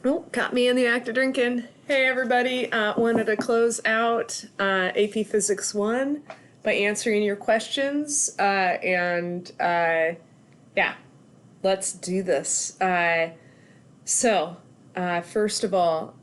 Oh, got me in the act of drinking. Hey everybody, wanted to close out AP Physics 1 by answering your questions. Yeah, let's do this. First of all,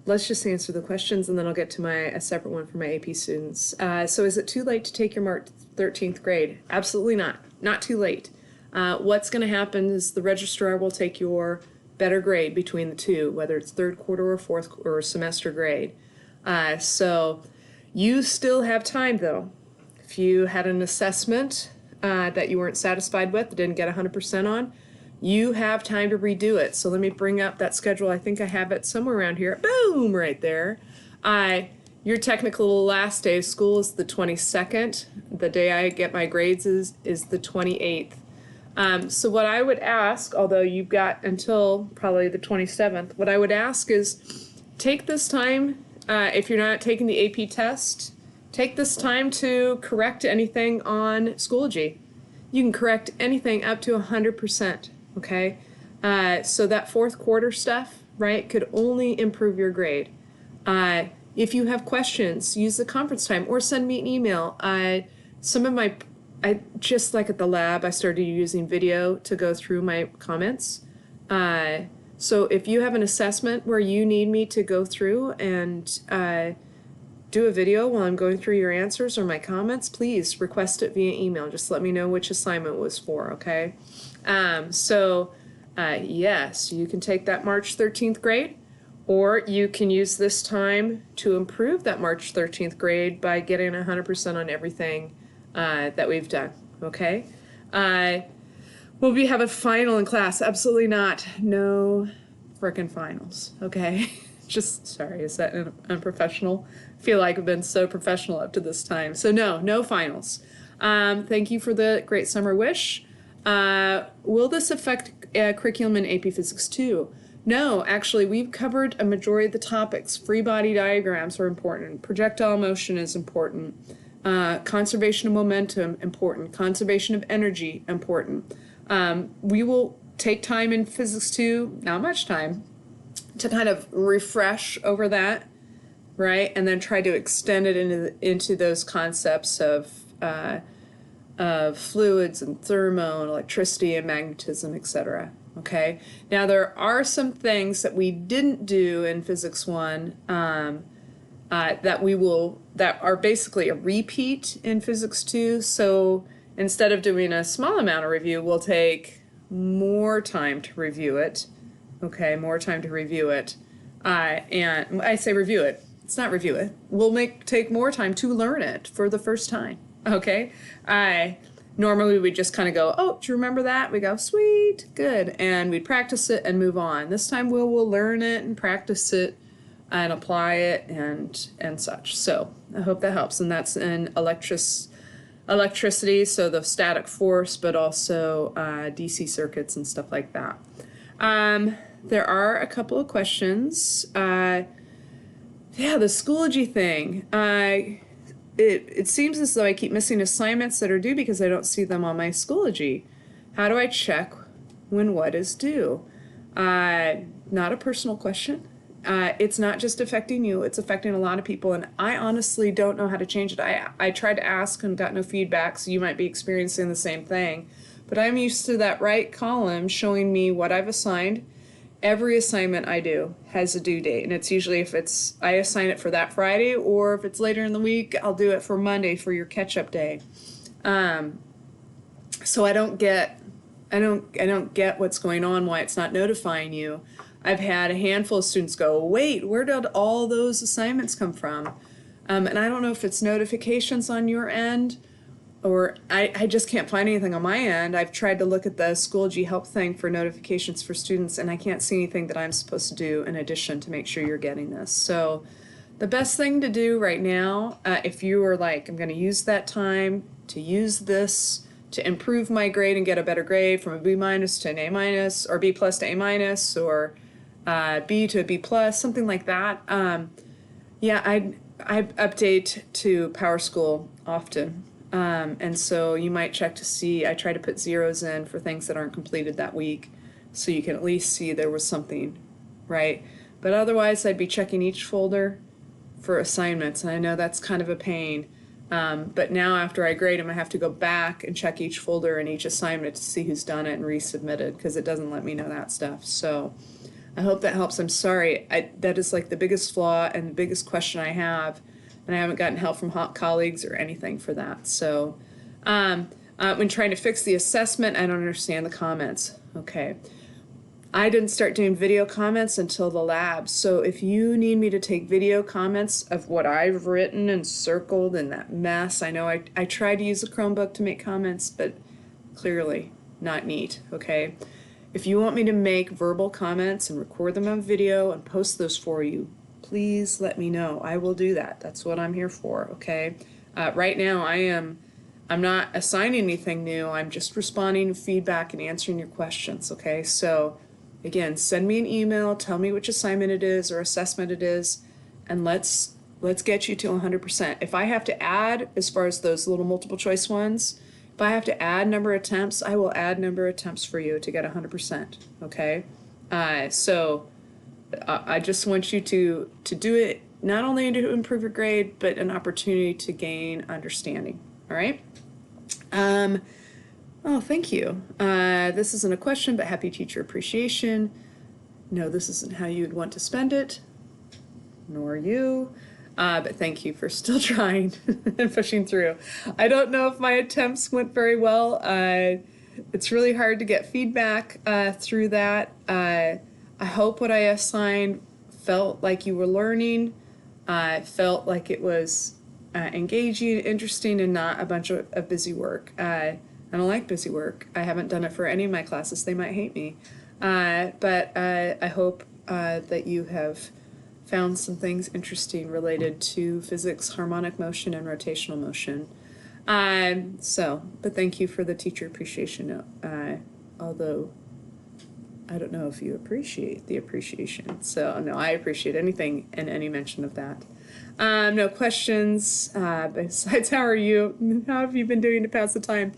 let's just answer the questions and then I'll get to a separate one for my AP students. So is it too late to take your March 13th grade? Absolutely not. Not too late. What's going to happen is the registrar will take your better grade between the two, whether it's third quarter or fourth or semester grade. So you still have time though. If you had an assessment that you weren't satisfied with, didn't get 100% on, you have time to redo it. So let me bring up that schedule. I think I have it somewhere around here. Boom, right there. Your technical last day of school is the 22nd. The day I get my grades is the 28th. So what I would ask, although you've got until probably the 27th, what I would ask is take this time, if you're not taking the AP test, take this time to correct anything on Schoology. You can correct anything up to 100%, okay? So that fourth quarter stuff, right, could only improve your grade. If you have questions, use the conference time or send me an email. I just like at the lab, I started using video to go through my comments. So if you have an assessment where you need me to go through and do a video while I'm going through your answers or my comments, please request it via email. Just let me know which assignment was for, okay? Yes, you can take that March 13th grade, or you can use this time to improve that March 13th grade by getting 100% on everything that we've done, okay? Will we have a final in class? Absolutely not. No frickin' finals, okay? Just, sorry, is that unprofessional? I feel like I've been so professional up to this time. So no finals. Thank you for the great summer wish. Will this affect curriculum in AP Physics 2? No, actually, we've covered a majority of the topics. Free body diagrams are important. Projectile motion is important. Conservation of momentum, important. Conservation of energy, important. We will take time in Physics 2, not much time, to kind of refresh over that, right? And then try to extend it into those concepts of fluids and thermo and electricity and magnetism, etc. Okay? Now, there are some things that we didn't do in Physics 1 that are basically a repeat in Physics 2. So instead of doing a small amount of review, we'll take more time to review it. Okay, more time to review it. And I say review it. It's not review it. We'll take more time to learn it for the first time. Okay? Normally we just kind of go, oh, do you remember that? We go, sweet, good. And we practice it and move on. This time we'll learn it and practice it and apply it and such. So I hope that helps. And that's in electricity, so the static force, but also DC circuits and stuff like that. There are a couple of questions. The Schoology thing. It seems as though I keep missing assignments that are due because I don't see them on my Schoology. How do I check when what is due? Not a personal question. It's not just affecting you, it's affecting a lot of people, and I honestly don't know how to change it. I tried to ask and got no feedback, so you might be experiencing the same thing. But I'm used to that right column showing me what I've assigned. Every assignment I do has a due date, and it's usually if I assign it for that Friday, or if it's later in the week, I'll do it for Monday for your catch-up day. So I don't get what's going on, why it's not notifying you. I've had a handful of students go, wait, where did all those assignments come from? And I don't know if it's notifications on your end, or I just can't find anything on my end. I've tried to look at the Schoology help thing for notifications for students, and I can't see anything that I'm supposed to do in addition to make sure you're getting this. So the best thing to do right now, if you are like, I'm going to use that time to use this to improve my grade and get a better grade from a B- to an A-, or B+ to A-, or B to a B+, something like that. I update to PowerSchool often. And so you might check to see, I try to put zeros in for things that aren't completed that week so you can at least see there was something, right? But otherwise, I'd be checking each folder for assignments, and I know that's kind of a pain. But now after I grade them, I have to go back and check each folder and each assignment to see who's done it and resubmitted, because it doesn't let me know that stuff. So I hope that helps. I'm sorry. That is like the biggest flaw and the biggest question I have, and I haven't gotten help from colleagues or anything for that. So when trying to fix the assessment, I don't understand the comments. Okay. I didn't start doing video comments until the lab. So if you need me to take video comments of what I've written and circled and that mess, I know I tried to use a Chromebook to make comments, but clearly not neat, okay? If you want me to make verbal comments and record them on video and post those for you, please let me know. I will do that. That's what I'm here for, okay? Right now I'm not assigning anything new. I'm just responding to feedback and answering your questions, okay? So again, send me an email, tell me which assignment it is or assessment it is, and let's get you to 100%. If I have to add, as far as those little multiple choice ones, if I have to add number of attempts, I will add number of attempts for you to get 100%, okay? So I just want you to do it not only to improve your grade, but an opportunity to gain understanding, all right? Oh, thank you. This isn't a question, but happy teacher appreciation. No, this isn't how you'd want to spend it, nor you. But thank you for still trying and pushing through. I don't know if my attempts went very well. It's really hard to get feedback through that. I hope what I assigned felt like you were learning, felt like it was engaging, interesting, and not a bunch of busy work. I don't like busy work. I haven't done it for any of my classes. They might hate me. But I hope that you have found some things interesting related to physics, harmonic motion, and rotational motion. But thank you for the teacher appreciation note. Although I don't know if you appreciate the appreciation. So no, I appreciate anything and any mention of that. No questions. Besides, how are you? How have you been doing to pass the time?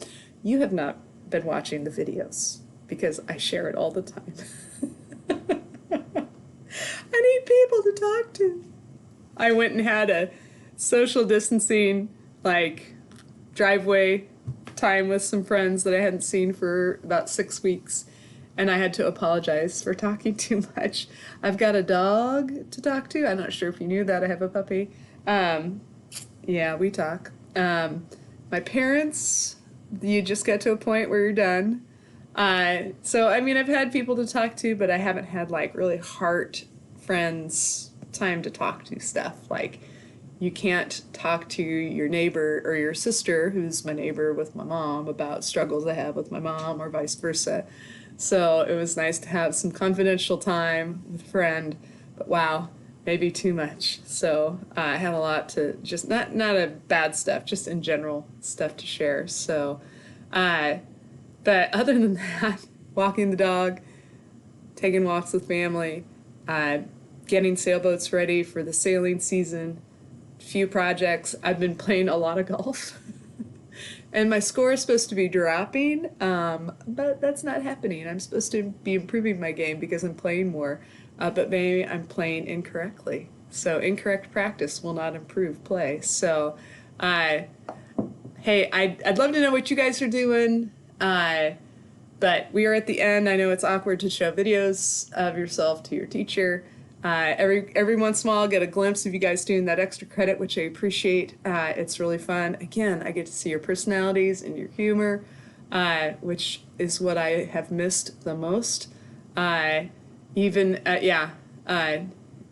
You have not been watching the videos because I share it all the time. I need people to talk to. I went and had a social distancing, driveway time with some friends that I hadn't seen for about 6 weeks, and I had to apologize for talking too much. I've got a dog to talk to. I'm not sure if you knew that. I have a puppy. Yeah, we talk. My parents, you just get to a point where you're done. So, I mean, I've had people to talk to, but I haven't had, really heart friends time to talk to stuff. You can't talk to your neighbor or your sister, who's my neighbor with my mom, about struggles I have with my mom or vice versa. So it was nice to have some confidential time with a friend, but wow, maybe too much. So I had a lot to just, not a bad stuff, just in general stuff to share. So, but other than that, walking the dog, taking walks with family, getting sailboats ready for the sailing season, few projects. I've been playing a lot of golf. And my score is supposed to be dropping, but that's not happening. I'm supposed to be improving my game because I'm playing more, but maybe I'm playing incorrectly. So incorrect practice will not improve play. So, hey, I'd love to know what you guys are doing, but we are at the end. I know it's awkward to show videos of yourself to your teacher. Every once in a while I'll get a glimpse of you guys doing that extra credit, which I appreciate. It's really fun. Again, I get to see your personalities and your humor, which is what I have missed the most.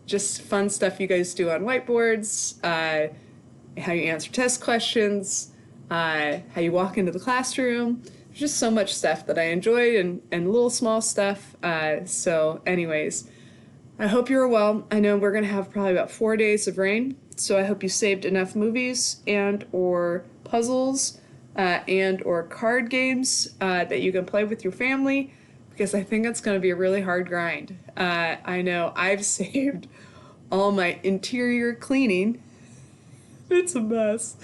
Just fun stuff you guys do on whiteboards, how you answer test questions, how you walk into the classroom. There's just so much stuff that I enjoy and little small stuff. So anyways, I hope you're well. I know we're going to have probably about 4 days of rain, so I hope you saved enough movies and or puzzles and or card games that you can play with your family, because I think it's going to be a really hard grind. I know I've saved all my interior cleaning. It's a mess.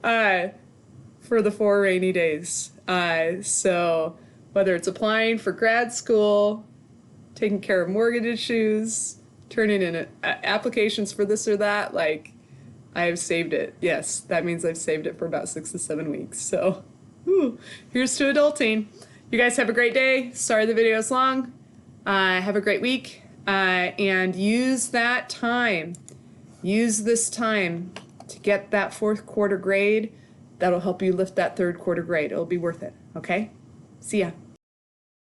For the 4 rainy days. So Whether it's applying for grad school, taking care of mortgage issues, turning in applications for this or that, like, I have saved it. Yes, that means I've saved it for about 6 to 7 weeks. So, here's to adulting. You guys have a great day. Sorry the video's long. Have a great week. And use that time. Use this time to get that 4th quarter grade. That'll help you lift that 3rd quarter grade. It'll be worth it. Okay? See ya.